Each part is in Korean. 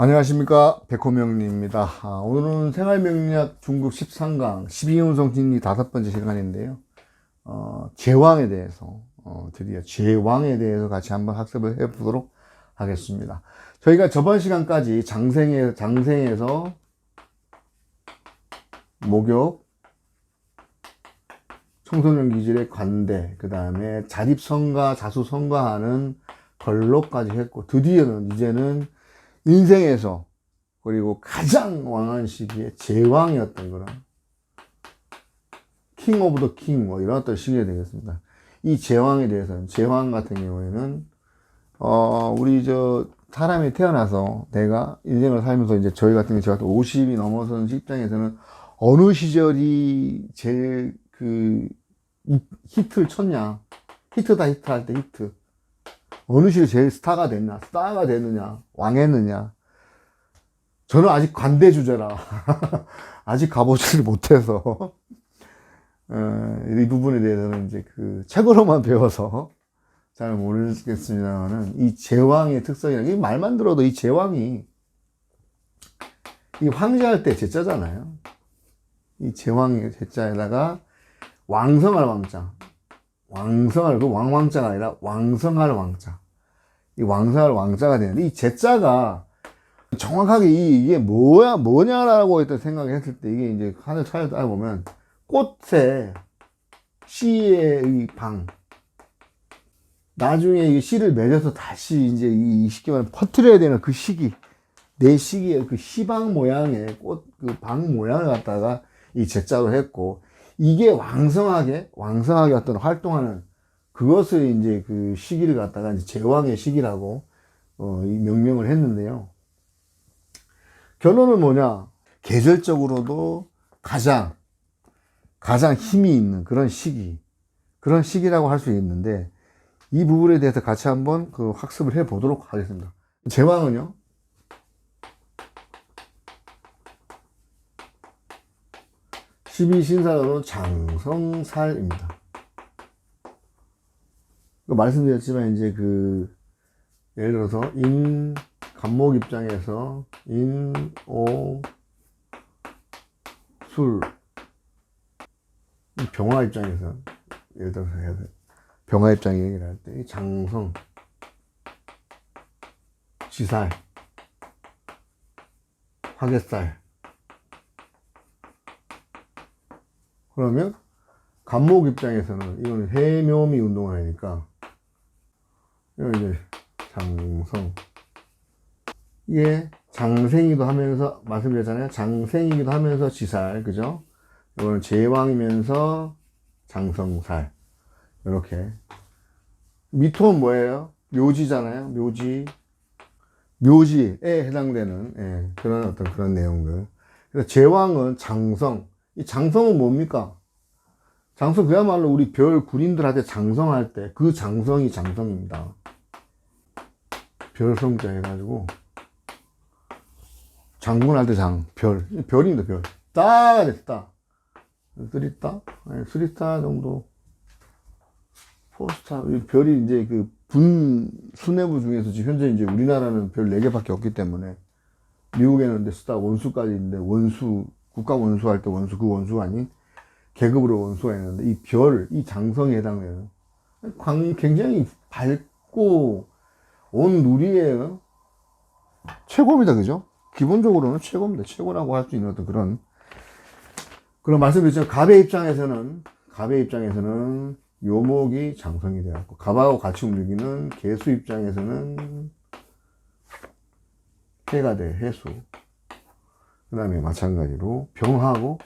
안녕하십니까, 백호명리입니다. 오늘은 생활명리학 중급 13강 12운송 진리 5번째 시간인데요. 제왕에 대해서 드디어 제왕에 대해서 같이 한번 학습을 해보도록 하겠습니다. 저희가 저번 시간까지 장생에서 목욕, 청소년 기질의 관대, 그 다음에 자립성가, 자수성가하는 걸로까지 했고, 드디어는 이제는 인생에서 그리고 가장 왕한 시기에 제왕이었던 그런 킹 오브 더 킹 뭐 이런 어떤 시기가 되겠습니다. 이 제왕에 대해서는, 제왕 같은 경우에는 우리 사람이 태어나서 내가 인생을 살면서 이제 저희 같은 경우, 제가 50이 넘어선 입장에서는 어느 시절이 제일 히트를 쳤냐, 히트다 히트 할 때 히트, 어느 시절이 제일 스타가 됐느냐, 왕했느냐. 저는 아직 관대 주제라 아직 가보지를 못해서 이 부분에 대해서는 이제 책으로만 배워서 잘 모르겠습니다만은, 이 제왕의 특성이라는 게, 말만 들어도 이 제왕이 이 황제할 때 제자잖아요. 이 제왕의 제자에다가 왕성할 왕자, 왕성할 왕왕자가 아니라 왕성할 왕자, 이 왕성할 왕자가 되는데, 이 제자가 정확하게 이게 뭐냐라고 했던 생각을 했을 때, 이게 이제 하늘 차를 따라보면 꽃의 씨의 방, 나중에 이 씨를 맺어서 다시 이제 이 시기만 퍼뜨려야 되는 그 시기, 내 시기에 시방 모양의 방 모양을 갖다가 이 제자로 했고, 이게 왕성하게 어떤 활동하는 그것을 이제 시기를 갖다가 이제 제왕의 시기라고 이 명명을 했는데요. 결론은 뭐냐? 계절적으로도 가장 힘이 있는 그런 시기라고 할 수 있는데, 이 부분에 대해서 같이 한번 학습을 해 보도록 하겠습니다. 제왕은요, 십이신사로는 장성살입니다. 말씀드렸지만, 이제 예를 들어서 간목 입장에서 오, 술, 병화 입장에서, 예를 들어서 병화 입장 얘기를 할 때 장성, 지살, 화개살. 그러면 간목 입장에서는 이거는 해묘미 운동을 하니까 이거 이제 장성, 이게 장생이기도 하면서, 말씀드렸잖아요, 장생이기도 하면서 지살, 그죠? 이거는 제왕이면서 장성살. 이렇게. 미토는 뭐예요? 묘지잖아요. 묘지에 해당되는 그런 내용들. 그래서 제왕은 장성. 이 장성은 뭡니까? 장성, 그야말로 우리 별 군인들한테 장성할 때 그 장성이 장성입니다. 별성자 해가지고 장군할 때 별입니다. 별. 따가 됐다. 쓰리스타 정도. 포스타. 별이 이제 수뇌부 중에서 지금 현재 이제 우리나라는 별 4개밖에 없기 때문에, 미국에는 이제 스타 원수까지 있는데, 국가 원수할 때 그 원수가 아닌 계급으로 원수가 있는데, 이 장성에 해당되는 굉장히 밝고 온 누리의 최고입니다. 그죠? 기본적으로는 최고입니다. 최고라고 할 수 있는 어떤 그런 말씀드렸죠. 갑의 입장에서는 묘목이 장성이 되었고, 갑하고 같이 움직이는 개수 입장에서는 해가 돼, 해수. 그 다음에 마찬가지로 병하고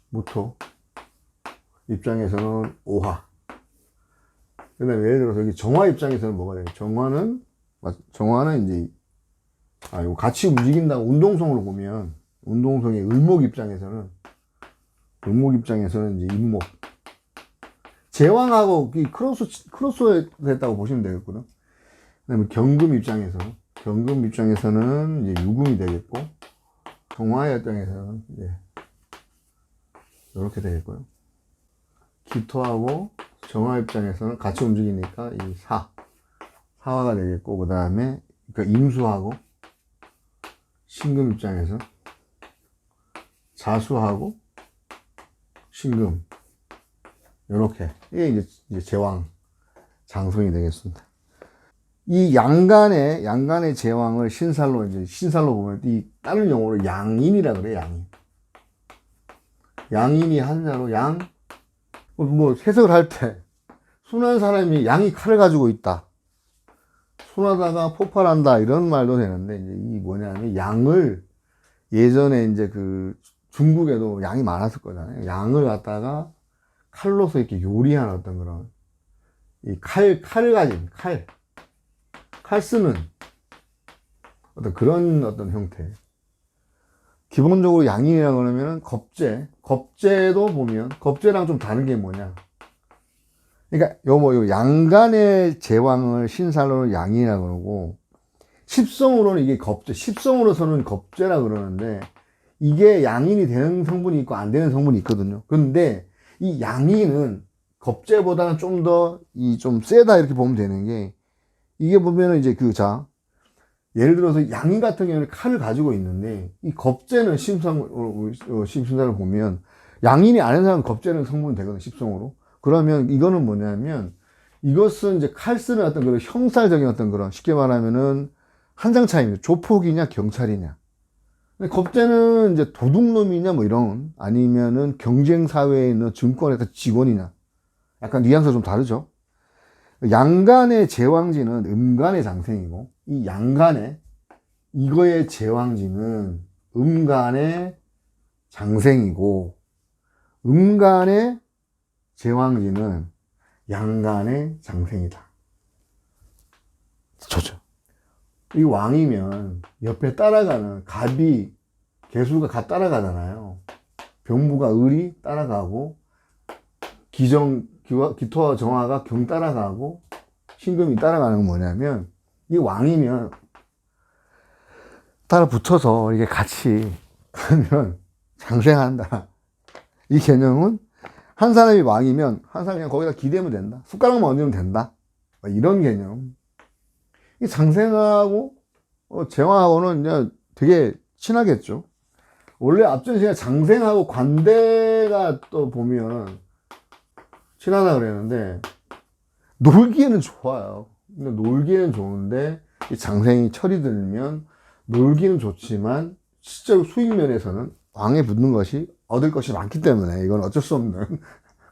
무토 입장에서는 오화. 그 다음에 예를 들어서 여기 정화 입장에서는 뭐가 돼요? 정화는 이제 이거 같이 움직인다고 운동성으로 보면, 운동성의 을목 입장에서는 이제 임목. 제왕하고 크로스 됐다고 보시면 되겠고요. 그 다음에 경금 입장에서는 이제 유금이 되겠고, 정화의 입장에서는 이제 이렇게 되겠고요. 기토하고 정화 입장에서는 같이 움직이니까 이 사화가 되겠고, 그 다음에 임수하고 신금 입장에서 자수하고 신금 요렇게 이게 이제 제왕 장성이 되겠습니다. 이 양간의 제왕을 신살로 보면 이 다른 용어로 양인이라 그래. 양인이 한자로 뭐 해석을 할 때 순한 사람이 양이 칼을 가지고 있다, 순하다가 폭발한다 이런 말도 되는데, 이제 이 뭐냐면 양을 예전에 이제 그 중국에도 양이 많았을 거잖아요. 양을 갖다가 칼로서 이렇게 요리하는 어떤 그런 이 칼을 가진 칼 쓰는 어떤 그런 어떤 형태. 기본적으로 양인이라고 그러면은 겁제도 보면 겁제랑 좀 다른 게 뭐냐. 그러니까 요 양간의 제왕을 신살로는 양인이라고 그러고, 십성으로는 이게 십성으로서는 겁제라 그러는데, 이게 양인이 되는 성분이 있고 안 되는 성분이 있거든요. 그런데 이 양인은 겁제보다는 좀 더 좀 세다 이렇게 보면 되는 게, 이게 보면은 이제 예를 들어서 양인 같은 경우는 칼을 가지고 있는데, 이 겁제는 심성을 보면 양인이 아닌 사람은 겁제는 성분이 되거든요, 십성으로. 그러면 이거는 뭐냐면, 이것은 이제 칼 쓰는 어떤 그런 형살적인 어떤 그런, 쉽게 말하면은 한장 차이입니다. 조폭이냐 경찰이냐. 근데 겁제는 이제 도둑놈이냐 뭐 이런, 아니면은 경쟁사회에 있는 증권회사 직원이냐, 약간 뉘앙스가 좀 다르죠. 양간의 제왕지는 음간의 장생이고, 이 양간의 이거의 제왕지는 음간의 장생이고, 음간의 제왕지는 양간의 장생이다. 좋죠. 이 왕이면 옆에 따라가는 갑이, 개수가 가 따라가잖아요. 병부가 을이 따라가고, 기토와 정화가 경 따라가고, 신금이 따라가는 건 뭐냐면, 이 왕이면 따라 붙어서 이게 같이 가면 장생한다. 이 개념은 한 사람이 왕이면 한 사람이 그냥 거기다 기대면 된다. 숟가락만 얹으면 된다. 이런 개념. 이 장생하고 제왕하고는 이제 되게 친하겠죠. 원래 앞전 시간에 장생하고 관대가 또 보면 친하다 그랬는데, 놀기에는 좋아요. 근데 놀기에는 좋은데, 이 장생이 철이 들면 놀기는 좋지만 실제로 수익 면에서는 왕에 붙는 것이 얻을 것이 많기 때문에 이건 어쩔 수 없는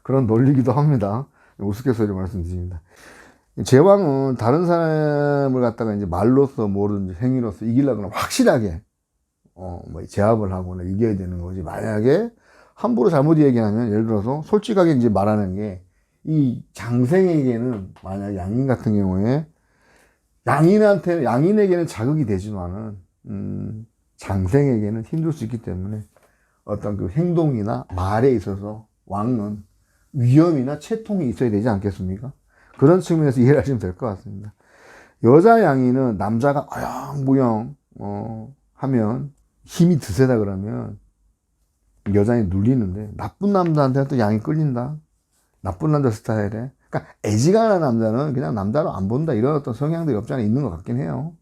그런 논리기도 합니다. 우스갯소리로 말씀드립니다. 제왕은 다른 사람을 갖다가 이제 말로써 뭐든지 행위로서 이기려고 하면 확실하게 뭐 제압을 하거나 이겨야 되는 거지. 만약에 함부로 잘못 얘기하면, 예를 들어서 솔직하게 이제 말하는 게, 이 장생에게는 만약 양인 같은 경우에 양인에게는 자극이 되지만은 장생에게는 힘들 수 있기 때문에 어떤 그 행동이나 말에 있어서 왕은 위험이나 채통이 있어야 되지 않겠습니까? 그런 측면에서 이해를 하시면 될 것 같습니다. 여자 양인은 남자가 어영부영 하면 힘이 드세다 그러면 여자에 눌리는데, 나쁜 남자한테 또 양이 끌린다. 나쁜 남자 스타일에. 그러니까 애지간한 남자는 그냥 남자로 안 본다, 이런 어떤 성향들이 없지 않아 있는 것 같긴 해요.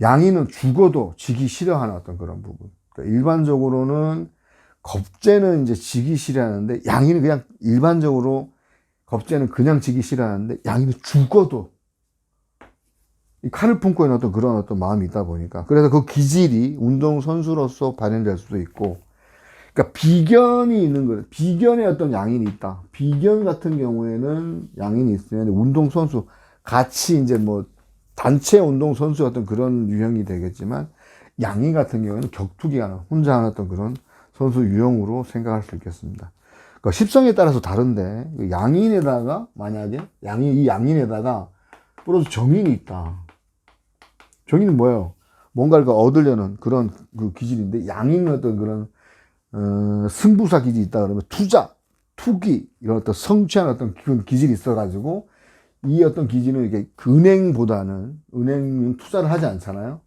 양인은 죽어도 지기 싫어하는 어떤 그런 부분. 그러니까 일반적으로는 겁제는 이제 지기 싫어하는데, 양인은 그냥 일반적으로 겁제는 그냥 지기 싫어하는데, 양인은 죽어도 이 칼을 품고 있는 어떤 그런 어떤 마음이 있다 보니까, 그래서 그 기질이 운동선수로서 발현될 수도 있고, 그러니까 비견이 있는 거예요. 비견에 어떤 양인이 있다. 비견 같은 경우에는 양인이 있으면 운동선수, 같이 이제 뭐 단체 운동선수 어떤 그런 유형이 되겠지만, 양인 같은 경우에는 격투기 하는, 혼자 하는 어떤 그런 선수 유형으로 생각할 수 있겠습니다. 그러니까 십성에 따라서 다른데, 양인에다가 만약에 이 양인에다가 플러스 정인이 있다. 정인은 뭐예요? 뭔가를 얻으려는 그런 그 기질인데, 양인은 어떤 그런 승부사 기질이 있다 그러면 투기, 이런 어떤 성취한 어떤 그런 기질이 있어가지고, 이 어떤 기질은 이게 은행은 투자를 하지 않잖아요.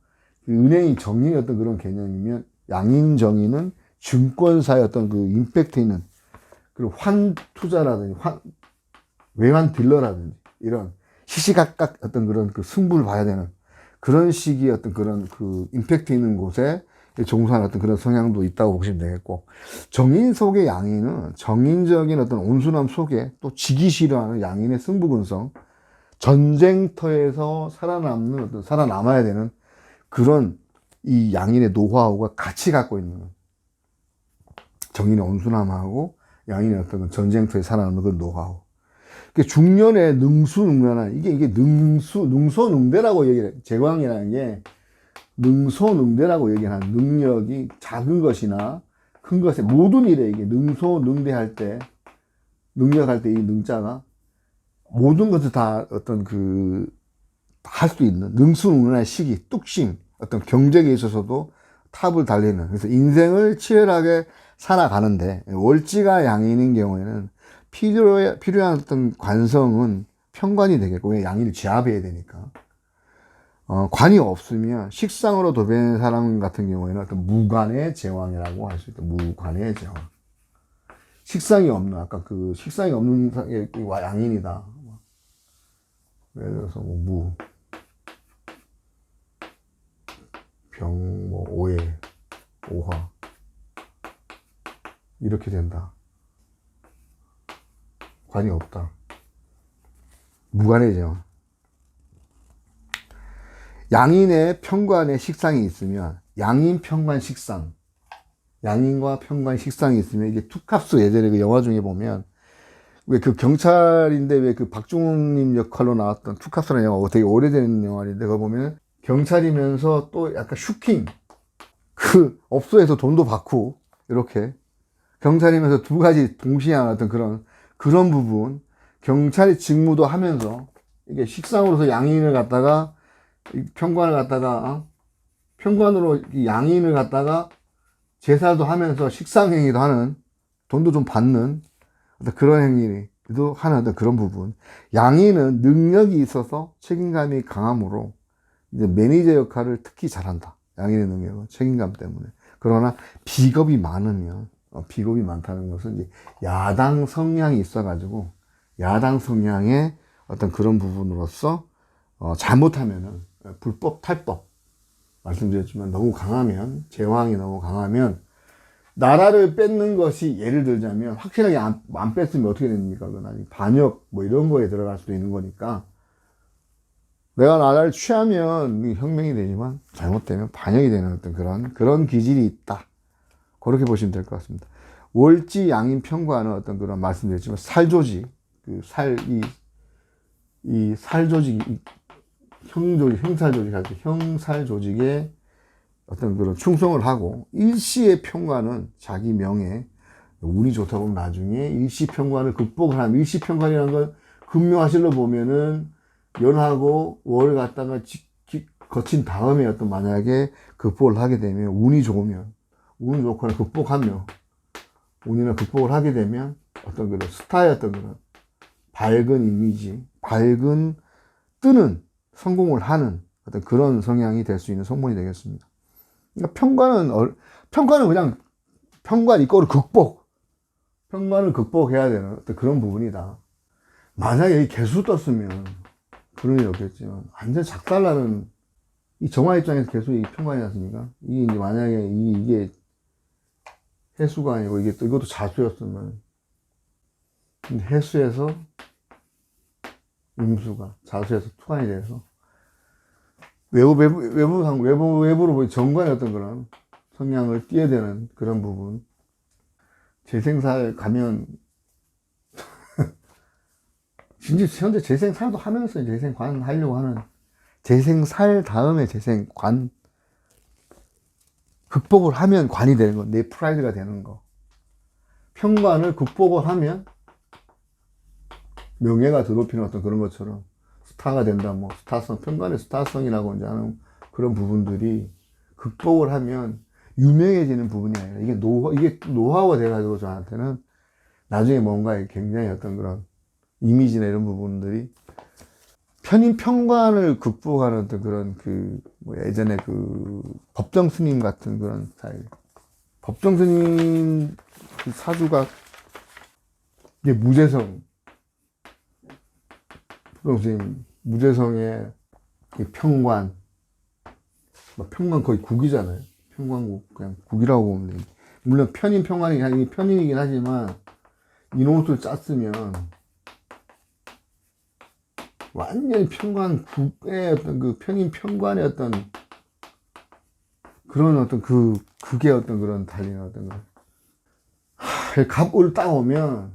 은행이 정인의 어떤 그런 개념이면, 양인 정인은 증권사의 어떤 그 임팩트 있는, 그리고 환 투자라든지 외환 딜러라든지 이런 시시각각 어떤 그런 그 승부를 봐야 되는 그런 식의 어떤 그런 그 임팩트 있는 곳에 종사하는 어떤 그런 성향도 있다고 보시면 되겠고, 정인 속의 양인은 정인적인 어떤 온순함 속에 또 지기 싫어하는 양인의 승부근성, 전쟁터에서 살아남는 어떤 살아남아야 되는 그런 이 양인의 노하우가 같이 갖고 있는 정인의 온순함하고 양인의 어떤 전쟁터에 살아남는 그런 노하우. 중년의 능수능란한 이게 능소능대라고 얘기를 해요. 제광이라는 게 능소능대라고 얘기하는 능력이 작은 것이나 큰 것에 모든 일에 이게 능소능대할 때 능력할 때 이 능자가 모든 것을 다 어떤 할 수 있는 능수능란한 시기, 뚝심, 어떤 경쟁에 있어서도 탑을 달리는, 그래서 인생을 치열하게 살아가는데 월지가 양인인 경우에는 필요한 어떤 관성은 편관이 되겠고, 왜 양인을 제압해야 되니까. 관이 없으면 식상으로 도배하는 사람 같은 경우에는 어떤 무관의 제왕이라고 할 수 있다. 무관의 제왕. 식상이 없는, 아까 그 식상이 없는 양인이다. 예를 들어서 무, 병, 오해, 오화. 이렇게 된다. 관이 없다. 무관의 제왕. 양인의 편관에 식상이 있으면 양인 편관 식상, 양인과 편관 식상이 있으면 이게 투캅스, 예전에 그 영화 중에 보면 왜 그 경찰인데 왜 그 박중훈님 역할로 나왔던 투캅스라는 영화, 되게 오래된 영화인데 그거 보면 경찰이면서 또 약간 슈킹, 그 업소에서 돈도 받고 이렇게 경찰이면서 두 가지 동시에 하는 어떤 그런 부분, 경찰의 직무도 하면서 이게 식상으로서 양인을 갖다가 편관을 갖다가 편관으로 양인을 갖다가 제사도 하면서 식상행위도 하는, 돈도 좀 받는 어떤 그런 행위도 하는 어떤 그런 부분. 양인은 능력이 있어서 책임감이 강함으로 이제 매니저 역할을 특히 잘한다. 양인의 능력은 책임감 때문에. 그러나 비겁이 많으면, 비겁이 많다는 것은 이제 야당 성향이 있어가지고 야당 성향의 어떤 그런 부분으로서 잘못하면은 불법 탈법 말씀드렸지만 너무 강하면, 제왕이 너무 강하면 나라를 뺏는 것이, 예를 들자면 확실하게 안 뺐으면 어떻게 됩니까? 그건 아니 반역 뭐 이런 거에 들어갈 수도 있는 거니까, 내가 나라를 취하면 혁명이 되지만 잘못되면 반역이 되는 어떤 그런 기질이 있다. 그렇게 보시면 될 것 같습니다. 월지 양인 편관은 어떤 그런 말씀드렸지만 살조직, 이 살조직, 형살조직 할 때 형살조직에 어떤 그런 충성을 하고, 일시의 편관은 자기 명예, 운이 좋다 보면 나중에 일시편관을 극복을 하면, 일시편관이라는 건 금묘화실로 보면은 연하고 월 갖다가 거친 다음에 어떤 만약에 극복을 하게 되면, 운이 좋으면, 운이 좋거나 극복하며 운이나 극복을 하게 되면 어떤 그런 스타의 어떤 그런 밝은 이미지, 밝은 뜨는 성공을 하는 어떤 그런 성향이 될 수 있는 성분이 되겠습니다. 그러니까 편관은 그냥 편관 이거를 편관을 극복해야 되는 어떤 그런 부분이다. 만약에 이 개수 떴으면 그런 일이 없겠지만, 완전 작살나는, 이 정화 입장에서 개수 이 편관이 났으니까, 이게 이제 만약에 이게 해수가 아니고 이것도 자수였으면, 근데 해수에서 임수가, 자수에서 투관이 돼서 외부로 정관의 어떤 그런 성향을 띠어야 되는 그런 부분. 재생살 가면 진짜 현재 재생살도 하면서 재생관 하려고 하는, 재생살 다음에 재생관 극복을 하면 관이 되는 거, 내 프라이드가 되는 거. 편관을 극복을 하면 명예가 더럽히는 어떤 그런 것처럼 스타가 된다, 뭐 스타성, 편관의 스타성이라고 이제 하는 그런 부분들이 극복을 하면 유명해지는 부분이 아니라, 이게 노하우가 돼가지고 저한테는 나중에 뭔가 굉장히 어떤 그런 이미지나 이런 부분들이, 편관을 극복하는 어떤 그런 예전에 법정 스님 같은 그런 스타일. 법정 스님 사주가 이게 무재성, 법정 스님 무재성의 편관, 평관 거의 국이잖아요. 평관국, 그냥 국이라고 보면 돼요. 물론 편인 평관이 편인이긴 하지만 이놈을 짰으면 완전히 평관국의 어떤 그 편인 평관의 어떤 그런 어떤 그게 어떤 그런 달리는 어떤 거. 갑을 따오면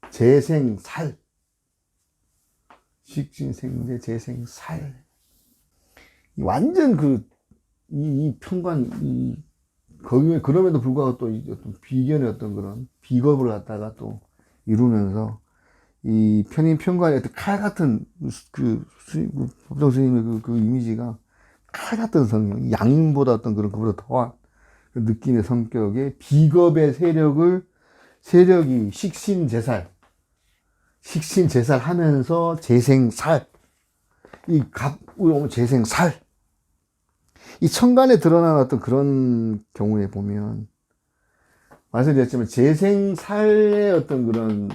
재생살. 식신생재 재생살. 완전 이 평관, 거기에, 그럼에도 불구하고 또 어떤 비견의 어떤 그런 비겁을 갖다가 또 이루면서 이 편인 평관의 어떤 칼 같은 법정 스님의 그 이미지가 칼 같은 성격, 양인보다 어떤 그보다 더한 그 느낌의 성격의 비겁의 세력이 식신재살 하면서 재생살. 이 갑으로 오면 재생살. 이 천간에 드러난 어떤 그런 경우에 보면, 말씀드렸지만, 재생살의 어떤 그런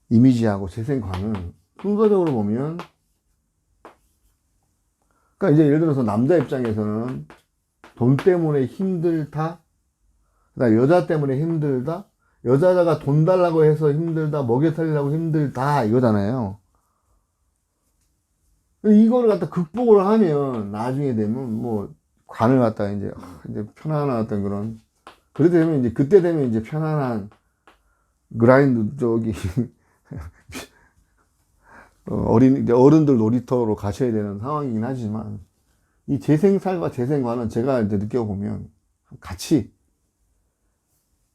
이미지하고 재생관은 순서적으로 보면, 그러니까 이제 예를 들어서 남자 입장에서는 돈 때문에 힘들다, 그다음 여자 때문에 힘들다, 여자가 돈 달라고 해서 힘들다, 먹여 살리려고 힘들다, 이거잖아요. 이거를 갖다 극복을 하면 나중에 되면 뭐 관을 갖다가 이제 편안한 어떤 그런, 그렇게 되면 이제 그때 되면 이제 편안한 그라인드 어른들 놀이터로 가셔야 되는 상황이긴 하지만, 이 재생살과 재생관은 제가 이제 느껴보면 같이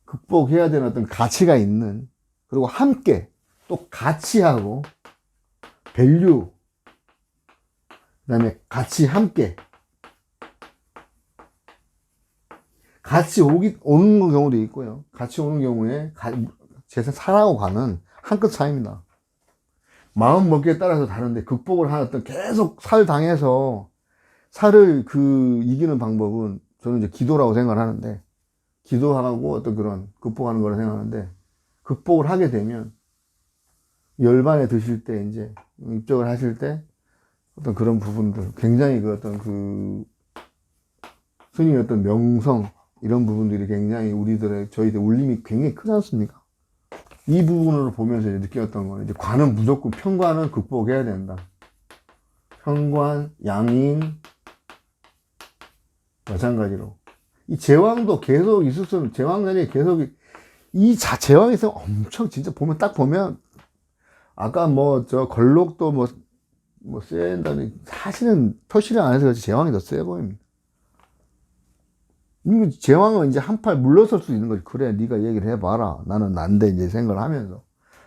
극복해야 되는 어떤 가치가 있는, 그리고 함께 또 가치하고 밸류, 그 다음에 같이 함께 같이 오는 경우도 있고요. 같이 오는 경우에 재생살하고 관은 한 끗 차이입니다. 마음 먹기에 따라서 다른데, 극복을 하던 계속 살 당해서 살을 이기는 방법은 저는 이제 기도라고 생각을 하는데, 기도하고 어떤 그런 극복하는 거라 생각하는데, 극복을 하게 되면 열반에 드실 때, 이제 입적을 하실 때 어떤 그런 부분들, 굉장히 스님의 어떤 명성, 이런 부분들이 굉장히 저희들 울림이 굉장히 크지 않습니까? 이 부분을 보면서 이제 느꼈던 거는, 이제 관은 무조건, 편관은 극복해야 된다. 편관, 양인, 마찬가지로. 이 제왕도 계속 있었으면, 제왕 자리에 계속, 제왕이 있으면 엄청, 진짜 딱 보면, 아까 걸록도 센다니, 사실은 표시를 안 해서 그렇지 제왕이 더 세 보입니다. 제왕은 이제 한 팔 물러설 수 있는 거지. 그래, 네가 얘기를 해봐라. 나는 난데, 이제 생각을 하면서.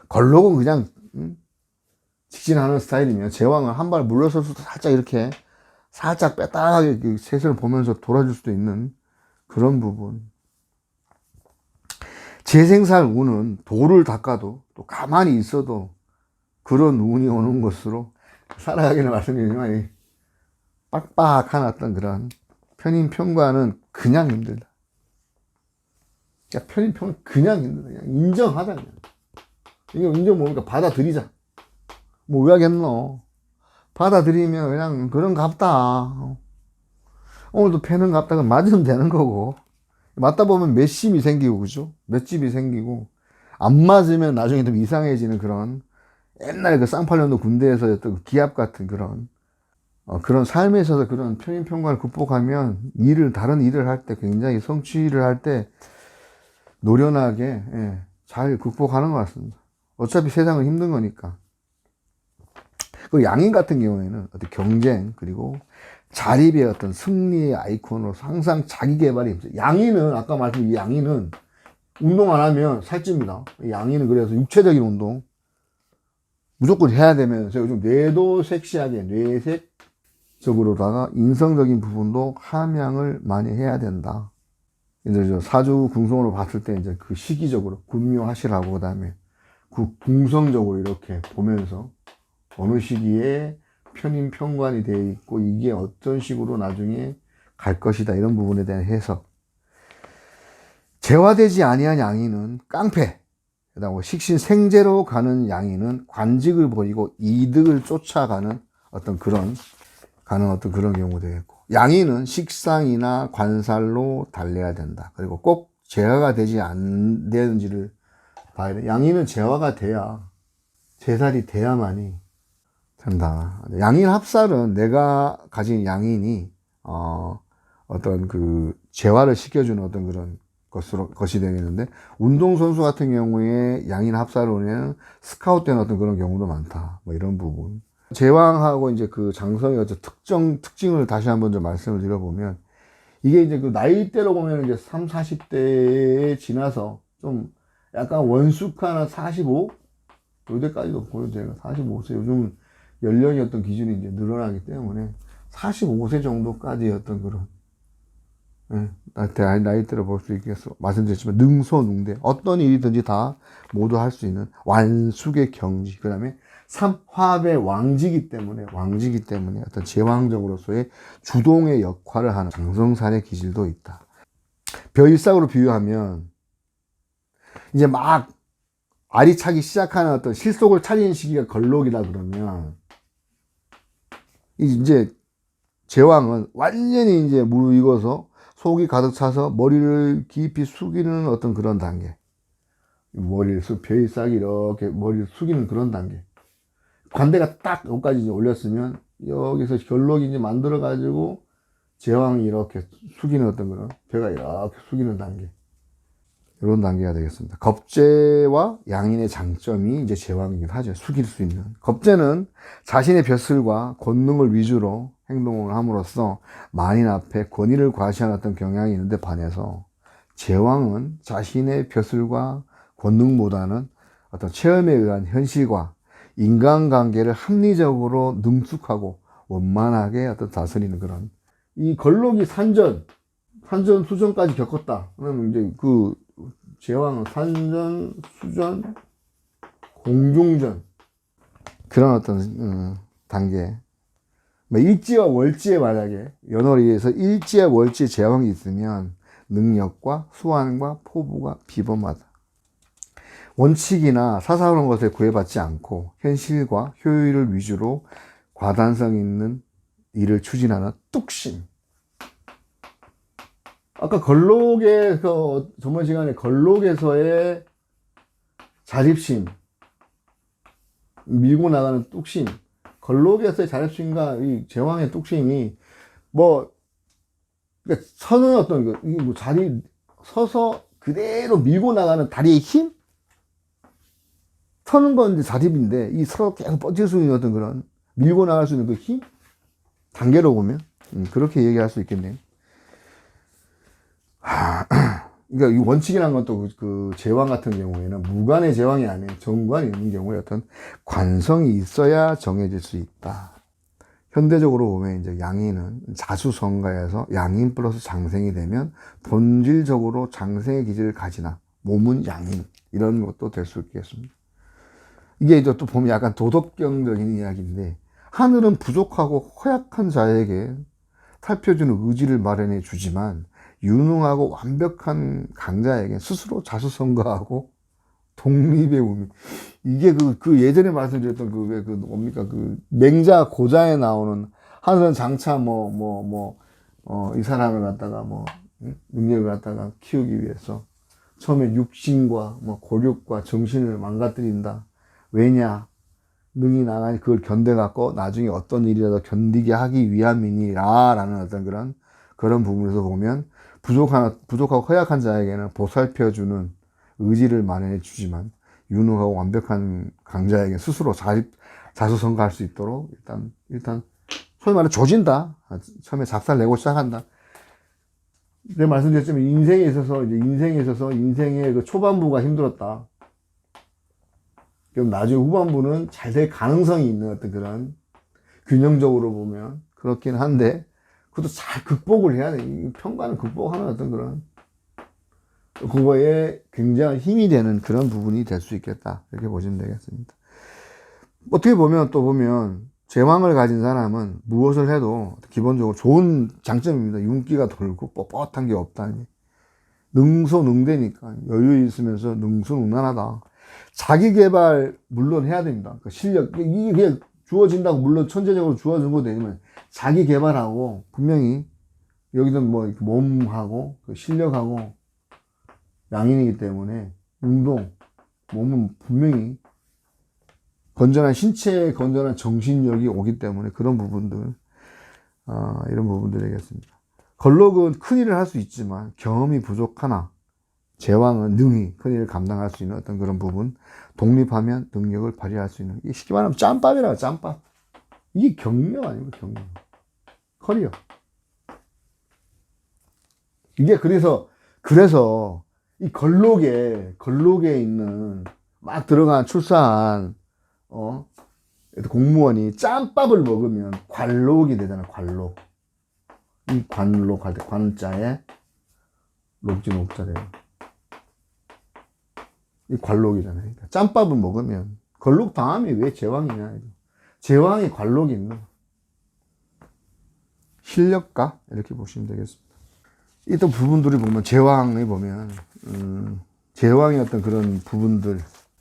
걸록은 그냥 직진하는 스타일이면, 제왕은 한 발 물러설 수도 살짝 빼딱하게 세상을 보면서 돌아줄 수도 있는 그런 부분. 재생살 운은 돌을 닦아도 또 가만히 있어도 그런 운이 오는 것으로 살아가기는 말씀드리지만, 빡빡한 어떤 그런 편인 평관은 그냥 힘들다. 편인 평관 그냥 힘들다. 그냥 인정하자. 그냥. 이거 인정 모르니까 받아들이자. 뭐 왜 하겠노? 받아들이면 그냥 그런 갑다. 오늘도 패는 갑다가 맞으면 되는 거고, 맞다 보면 맷심이 생기고, 그죠? 맷집이 생기고, 안 맞으면 나중에 좀 이상해지는 그런, 옛날 그 쌍팔년도 군대에서 였던 기합 같은 그런 삶에 있어서 그런 편인 평관을 극복하면 다른 일을 할 때, 굉장히 성취를 할 때 노련하게 잘 극복하는 것 같습니다. 어차피 세상은 힘든 거니까. 그 양인 같은 경우에는 어떤 경쟁, 그리고 자립의 어떤 승리의 아이콘으로서 항상 자기 개발이 있어요. 양인은, 아까 말씀드린 양인은 운동 안 하면 살찝니다. 양인은 그래서 육체적인 운동 무조건 해야 되면서, 요즘 뇌도 섹시하게, 뇌색적으로다가 인성적인 부분도 함양을 많이 해야 된다. 이제 사주 궁성으로 봤을 때 이제 그 시기적으로 군묘하시라고, 그 다음에 궁성적으로 이렇게 보면서 어느 시기에 편인 평관이 되어 있고, 이게 어떤 식으로 나중에 갈 것이다, 이런 부분에 대한 해석. 재화되지 아니한 양인은 깡패, 그다음에 식신생재로 가는 양인은 관직을 버리고 이득을 쫓아가는 어떤 그런 가는 어떤 그런 경우 되겠고, 양인은 식상이나 관살로 달래야 된다. 그리고 꼭 제화가 되지 안 되는지를 봐야 돼. 양인은 제화가 돼야, 제살이 돼야만이 된다. 양인 합살은 내가 가진 양인이 어떤 그 재활을 시켜주는 어떤 그런 것이 되겠는데, 운동선수 같은 경우에 양인 합사론에는 스카웃된 어떤 그런 경우도 많다. 뭐 이런 부분. 제왕하고 이제 그 장성의 어떤 특징을 다시 한번 좀 말씀을 드려보면, 이게 이제 그 나이대로 보면 이제 3, 40대에 지나서 좀 약간 원숙한 45? 요때까지도 보여도 제가 45세, 요즘 연령이 어떤 기준이 이제 늘어나기 때문에 45세 정도까지 어떤 그런, 나이대로 볼 수 있겠어. 말씀드렸지만, 능소능대. 어떤 일이든지 다 모두 할 수 있는 완숙의 경지. 그 다음에 삼화의 왕지기 때문에 어떤 제왕적으로서의 주동의 역할을 하는 장성살의 기질도 있다. 벼일삭으로 비유하면, 이제 막 알이 차기 시작하는 어떤 실속을 차리는 시기가 걸록이다 그러면, 이제 제왕은 완전히 이제 무르익어서 속이 가득 차서 머리를 깊이 숙이는 어떤 그런 단계. 머리를 벼이싹 이렇게 머리를 숙이는 그런 단계. 관대가 딱 여기까지 이제 올렸으면 여기서 결록이 이제 만들어 가지고 제왕이 이렇게 숙이는 어떤 그런, 벼가 이렇게 숙이는 단계. 이런 단계가 되겠습니다. 겁제와 양인의 장점이 이제 제왕이기도 하죠. 숙일 수 있는. 겁제는 자신의 벼슬과 권능을 위주로 행동을 함으로써 만인 앞에 권위를 과시하는 어떤 경향이 있는데 반해서, 제왕은 자신의 벼슬과 권능보다는 어떤 체험에 의한 현실과 인간관계를 합리적으로 능숙하고 원만하게 어떤 다스리는 그런, 이 걸록이 산전, 수전까지 겪었다. 그러면 이제 그 제왕은 산전, 수전, 공중전, 그런 어떤 단계. 일지와 월지에 만약에 연월일에서 일지와 월지에 제왕이 있으면 능력과 수완과 포부가 비범하다. 원칙이나 사사로운 것에 구애받지 않고 현실과 효율을 위주로 과단성 있는 일을 추진하는 뚝심. 아까 걸록에서, 저번 시간에 걸록에서의 자립심, 밀고 나가는 뚝심, 걸록에서의 자립심과 이 제왕의 뚝심이 그러니까 서는 어떤 서서 그대로 밀고 나가는 다리의 힘? 서는 건 이제 자립인데, 이 서로 계속 뻗칠 수 있는 어떤 그런, 밀고 나갈 수 있는 그 힘? 단계로 보면, 그렇게 얘기할 수 있겠네요. 그러니까 이 원칙이라는 것도 그 제왕 같은 경우에는 무관의 제왕이 아닌 정관이 있는 경우에 어떤 관성이 있어야 정해질 수 있다. 현대적으로 보면 이제 양인은 자수성가에서 양인 플러스 장생이 되면 본질적으로 장생의 기질을 가지나 몸은 양인, 이런 것도 될 수 있겠습니다. 이게 이제 또 보면 약간 도덕경적인 이야기인데, 하늘은 부족하고 허약한 자에게 살펴주는 의지를 마련해 주지만 유능하고 완벽한 강자에게 스스로 자수성가하고 독립의 의미. 이게 예전에 말씀드렸던 뭡니까? 맹자 고자에 나오는, 하늘은 장차 이 사람을 갖다가 능력을 갖다가 키우기 위해서 처음에 육신과 고력과 정신을 망가뜨린다. 왜냐? 능이 나가니 그걸 견뎌갖고 나중에 어떤 일이라도 견디게 하기 위함이니라 라는 어떤 그런 부분에서 보면, 부족하고 허약한 자에게는 보살펴주는 의지를 마련해 주지만 유능하고 완벽한 강자에게 스스로 자수성가할 수 있도록 일단 소위 말해 조진다. 처음에 작살 내고 시작한다. 내가 말씀드렸지만 인생에 있어서 인생의 그 초반부가 힘들었다. 그럼 나중에 후반부는 잘 될 가능성이 있는 어떤 그런, 균형적으로 보면 그렇긴 한데, 그것도 잘 극복을 해야 돼. 평가는 극복하는 어떤 그런, 그거에 굉장한 힘이 되는 그런 부분이 될 수 있겠다. 이렇게 보시면 되겠습니다. 어떻게 보면, 제왕을 가진 사람은 무엇을 해도 기본적으로 좋은 장점입니다. 윤기가 돌고 뻣뻣한 게 없다. 능소능대니까 여유 있으면서 능수능란하다. 자기 개발 물론 해야 됩니다. 실력, 이게 그냥 주어진다고, 물론 천재적으로 주어진 거 되지만 자기 개발하고, 분명히, 여기는 뭐, 몸하고, 실력하고, 양인이기 때문에, 운동, 몸은 분명히, 건전한 신체에 건전한 정신력이 오기 때문에, 그런 부분들, 이런 부분들 얘기했습니다. 걸록은 큰일을 할 수 있지만, 경험이 부족하나, 제왕은 능히 큰일을 감당할 수 있는 어떤 그런 부분, 독립하면 능력을 발휘할 수 있는, 이게 쉽게 말하면 짬밥이라고, 짬밥. 이게 경력 아닙니까, 경력. 커리어. 이게 그래서, 이 걸록에 있는, 막 들어간 출사한, 공무원이 짬밥을 먹으면 관록이 되잖아, 관록. 이 관록할 때, 관자에, 녹지 녹자래요. 이 관록이잖아요. 그러니까 짬밥을 먹으면, 걸록 다음에 왜 제왕이냐. 제왕이 관록이 있는 실력가? 이렇게 보시면 되겠습니다. 이런 부분들이 보면, 제왕에 보면, 제왕의 어떤 그런 부분들,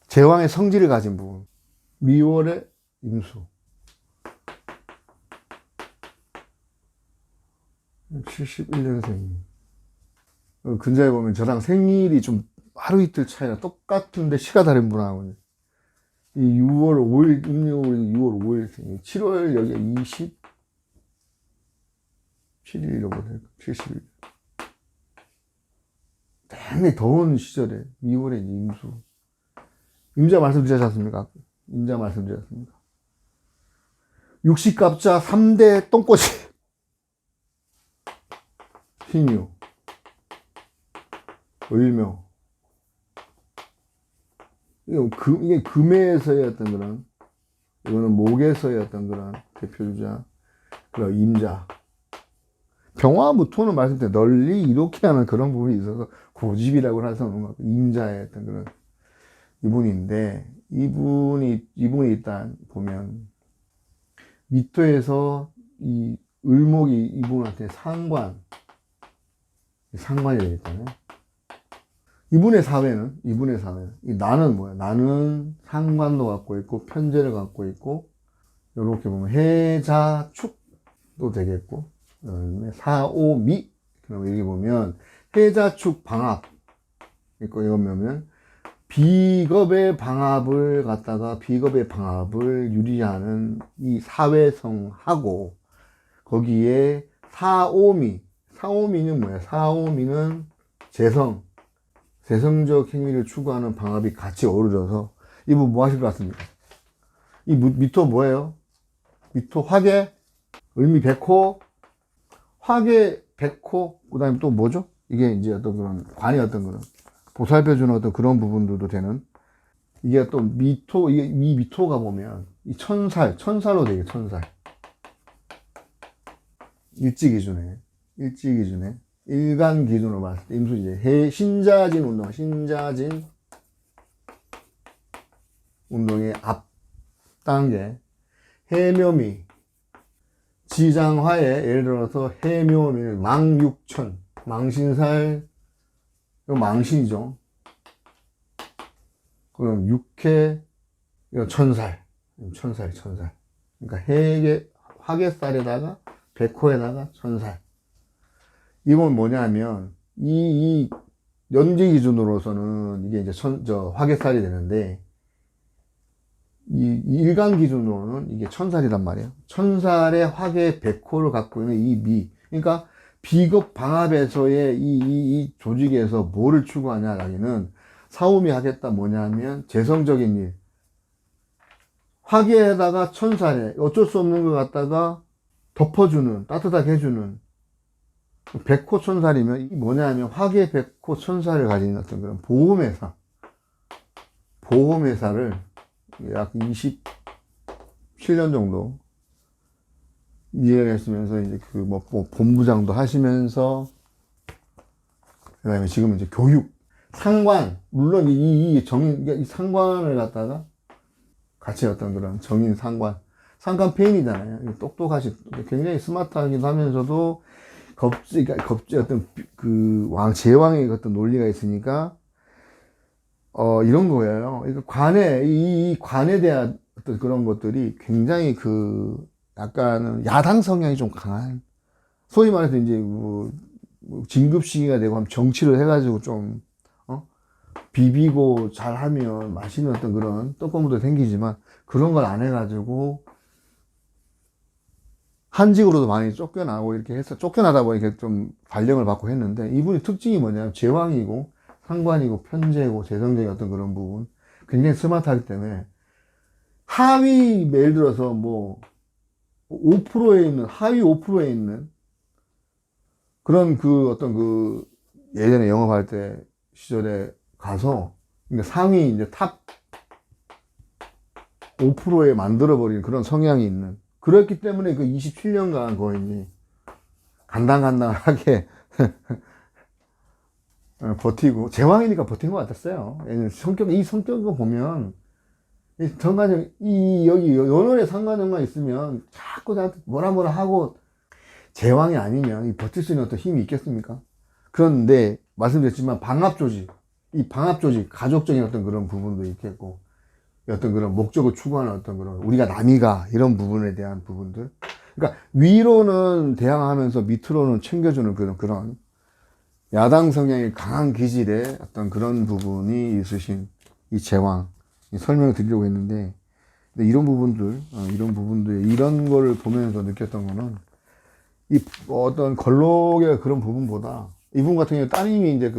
제왕의 성질을 가진 부분. 미월의 임수. 71년생. 근자에 보면 저랑 생일이 좀 하루 이틀 차이가 똑같은데 시가 다른 분하고, 이 6월 5일, 음력으로 6월 5일 생일, 7월 여기 27일이라고 해요. 70일. 굉장히 더운 시절에, 2월에 임수. 임자 말씀드렸지 않습니까? 임자 말씀드렸습니까? 육식갑자 3대 똥꼬치. 신유, 을묘. 이게 금에서의 어떤 그런, 이거는 목에서의 어떤 그런 대표주자, 그런 임자. 병화무토는 말씀드린 널리 이렇게 하는 그런 부분이 있어서 고집이라고 할 수 없는 것 같고, 임자의 어떤 그런 이분인데, 이분이 일단 보면, 미토에서 이 을목이 이분한테 상관이 되겠잖아요. 이분의 사회는, 이 나는 뭐야? 나는 상관도 갖고 있고, 편제를 갖고 있고, 이렇게 보면 해자축도 되겠고, 사오미. 그럼 여기 보면 해자축 방합. 이거 보면 비겁의 방합을 유리하는 이 사회성하고, 거기에 사오미는 뭐야? 사오미는 재성적 행위를 추구하는 방합이 같이 어우러져서, 이분 뭐 하실 것 같습니까? 이 미토 뭐예요? 미토 화계, 을미 백호, 화계 백호, 그 다음에 또 뭐죠? 이게 이제 어떤 그런 관이 어떤 그런 보살펴주는 어떤 그런 부분들도 되는, 이게 또 미토, 이 미토가 보면 이 천살로 되게 천살. 일지 기준에 일간 기준으로 봤을 때 임수 이제 신자진 운동의 앞 단계, 해묘미, 지장화에, 예를 들어서 해묘미는 망육천, 망신살, 이거 망신이죠. 그럼 육회, 이거 천살. 그러니까 화개살에다가 백호에다가 천살. 이건 뭐냐면, 이 연지 기준으로서는 이게 이제 화개살이 되는데, 이 일간 기준으로는 이게 천살이란 말이에요. 천살의 화계 백호를 갖고 있는 이 미. 그러니까 비겁 방합에서의 이 조직에서 뭐를 추구하냐라기는, 사오미 하겠다 뭐냐면 재성적인 일. 화계에다가 천살에 어쩔 수 없는 것 갖다가 덮어주는, 따뜻하게 해주는 백호 천살이면, 이 뭐냐면 화계 백호 천살을 가진 어떤 그런 보험회사를 약 27년 정도 일했으면서, 이제 본부장도 하시면서, 그 다음에 지금 이제 교육, 상관, 물론 이 상관을 갖다가 같이 어떤 그런 정인 상관 페인이잖아요. 똑똑하시, 굉장히 스마트하기도 하면서도 어떤 제왕의 어떤 논리가 있으니까, 이런 거예요. 이 관에 대한 어떤 그런 것들이 굉장히 약간은 야당 성향이 좀 강한, 소위 말해서 이제 진급 시기가 되고 하면 정치를 해가지고 좀 비비고 잘하면 맛있는 어떤 그런 떡고물도 생기지만, 그런 걸 안 해가지고 한직으로도 많이 쫓겨나고 이렇게 해서, 쫓겨나다 보니까 좀 발령을 받고 했는데, 이분이 특징이 뭐냐면 제왕이고 상관이고 편제고 재성적인 어떤 그런 부분, 굉장히 스마트하기 때문에 하위, 예를 들어서 뭐 5%에 있는, 하위 5%에 있는 그런 어떤 예전에 영업할 때 시절에 가서, 그러니까 상위 이제 탑 5%에 만들어버리는 그런 성향이 있는, 그렇기 때문에 그 27년간 거의 간당간당하게 버티고, 제왕이니까 버틴 것 같았어요. 이 성격을 보면, 여기 연월에 상관형만 있으면 자꾸 나한테 뭐라 하고, 제왕이 아니면 버틸 수 있는 어떤 힘이 있겠습니까? 그런데, 말씀드렸지만, 이 방합조직, 가족적인 어떤 그런 부분도 있겠고, 어떤 그런 목적을 추구하는 어떤 그런, 우리가 남이가, 이런 부분에 대한 부분들. 그러니까, 위로는 대항하면서 밑으로는 챙겨주는 그런 야당 성향이 강한 기질의 어떤 그런 부분이 있으신 이 제왕, 설명을 드리려고 했는데, 근데 이런 부분들, 이런 거를 보면서 느꼈던 거는, 어떤 걸록의 그런 부분보다, 이분 같은 경우에 따님이 이제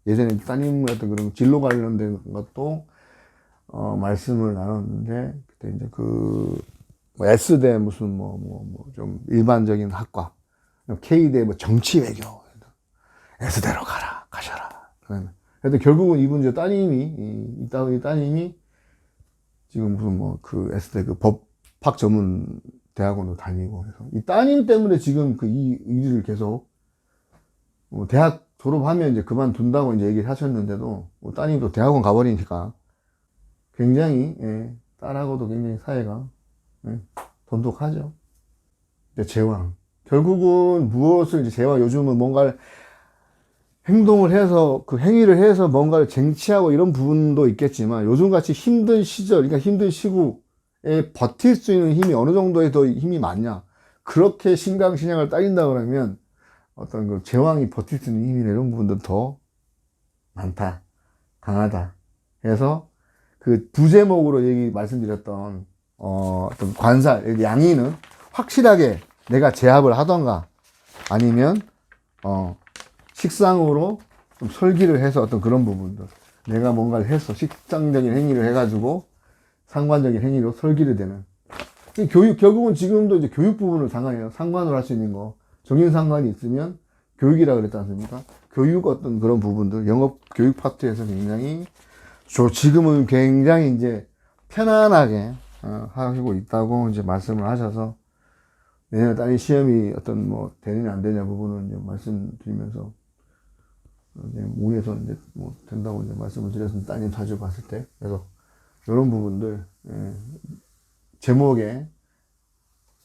예전에 따님 어떤 그런 진로 관련된 것도, 말씀을 나눴는데, 그때 이제 S대 무슨 좀 일반적인 학과, K대 정치 외교, S대로 가셔라. 그래도 결국은 이분 이제 이 따님이 지금 무슨 S대 법학 전문 대학원도 다니고 해서, 이 따님 때문에 지금 이 일을 계속, 대학 졸업하면 이제 그만둔다고 이제 얘기를 하셨는데도, 따님도 대학원 가버리니까 굉장히, 딸하고도 굉장히 사이가, 돈독하죠. 제왕. 결국은 무엇을 이제 제왕, 요즘은 뭔가를 행동을 해서, 행위를 해서 뭔가를 쟁취하고 이런 부분도 있겠지만, 요즘같이 힘든 시절, 그러니까 힘든 시국에 버틸 수 있는 힘이 어느 정도의 더 힘이 많냐. 그렇게 신강신약을 따진다 그러면, 어떤 제왕이 버틸 수 있는 힘이나 이런 부분도 더 많다. 강하다. 그래서 부제목으로 말씀드렸던, 어떤 관살, 양의는 확실하게 내가 제압을 하던가, 아니면, 식상으로 좀 설기를 해서 어떤 그런 부분들, 내가 뭔가를 해서 식상적인 행위를 해가지고 상관적인 행위로 설기를 되는, 결국은 지금도 이제 교육 부분을 상관으로 할 수 있는 거, 정인상관이 있으면 교육이라 그랬지 않습니까? 교육 어떤 그런 부분들, 영업 교육 파트에서 굉장히 지금은 굉장히 이제 편안하게 하고 있다고 이제 말씀을 하셔서, 내년에 딸이 시험이 되느냐 안 되느냐 부분은 이제 말씀드리면서, 운에서 이제 된다고 이제 말씀을 드렸습니다. 따님 자주 봤을 때. 그래서 이런 부분들, 제목에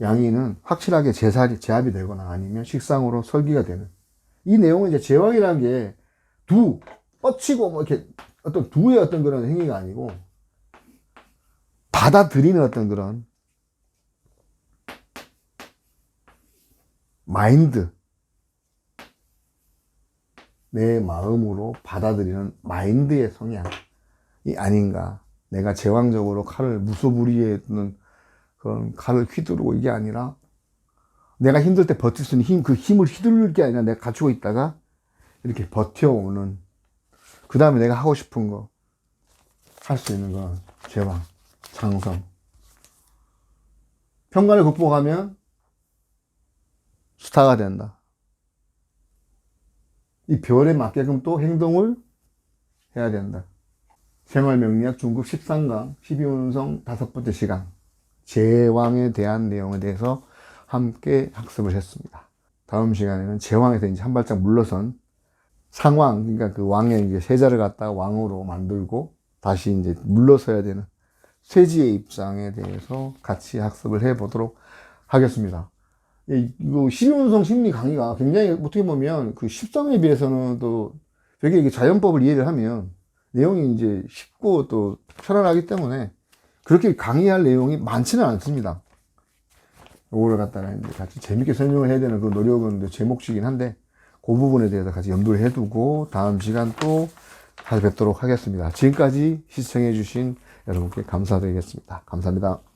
양의는 확실하게 제압이 되거나 아니면 식상으로 설기가 되는, 이 내용은 이제 제왕이라는 게 뻗치고 이렇게 어떤 두의 어떤 그런 행위가 아니고, 받아들이는 어떤 그런 마인드, 내 마음으로 받아들이는 마인드의 성향이 아닌가. 내가 제왕적으로 칼을 무소불위에 있는 그런 칼을 휘두르고 이게 아니라, 내가 힘들 때 버틸 수 있는 힘, 그 힘을 휘두를 게 아니라 내가 갖추고 있다가 이렇게 버텨오는, 그 다음에 내가 하고 싶은 거 할 수 있는 건 제왕, 장성. 평간을 극복하면 스타가 된다. 이 별에 맞게끔 또 행동을 해야 된다. 생활명리학 중급 13강 12운성 5번째 시간, 제왕에 대한 내용에 대해서 함께 학습을 했습니다. 다음 시간에는 제왕에서 이제 한 발짝 물러선 상왕, 그러니까 그 왕의 이제 세자를 갖다가 왕으로 만들고 다시 이제 물러서야 되는 쇠지의 입장에 대해서 같이 학습을 해 보도록 하겠습니다. 이거 12운성 심리 강의가 굉장히 어떻게 보면 그 10성에 비해서는 또 되게 이게 자연법을 이해를 하면 내용이 이제 쉽고 또 편안하기 때문에 그렇게 강의할 내용이 많지는 않습니다. 요거를 갖다가 이제 같이 재밌게 설명을 해야 되는 그 노력은 제 몫이긴 한데, 그 부분에 대해서 같이 염두를 해두고 다음 시간 또 찾아뵙도록 하겠습니다. 지금까지 시청해주신 여러분께 감사드리겠습니다. 감사합니다.